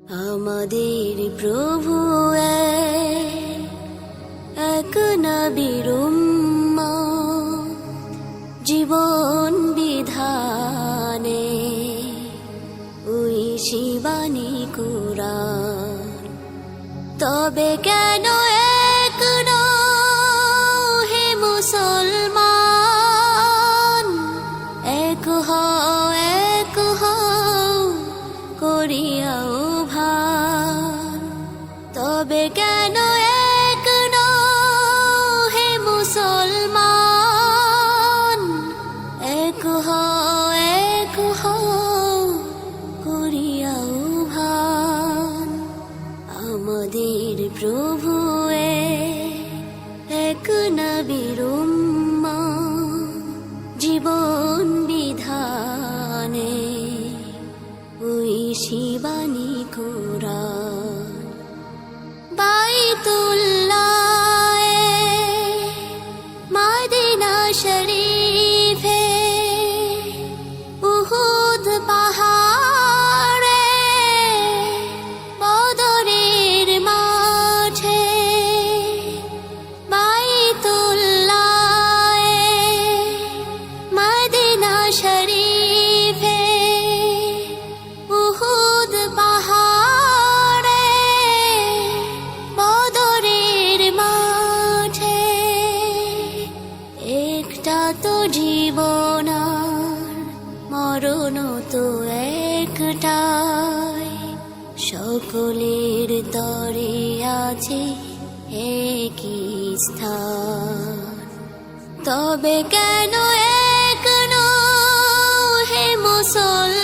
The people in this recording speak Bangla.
আমাদের প্রভু এক নবীর উম্মত, জীবন বিধানে ওই শিবানী কুরআন। তবে কেন এক নও হে মুসলমান, এক হও করিয়াও ভান। তবে কেন এক নও হে মুসলমান, এক হও করিয়াও ভান। আমাদের প্রভু এক নবীর উম্মত, জীবন বিধানে ওই শিবানী কুরআন। বাইতুল্লাহ মদিনা শরীফে, উহুদ পাহাড়ে, বদরের মাঠে। বাইতুল্লাহ মদিনা শরীফে, উহুদ পাহাড়ে, বদরের মাঠে। একটা তো জীবন আর মরণ তো একটাই, সকলের তরে আছে একই স্থান। তবে কেন এক নও হে মুসলমান,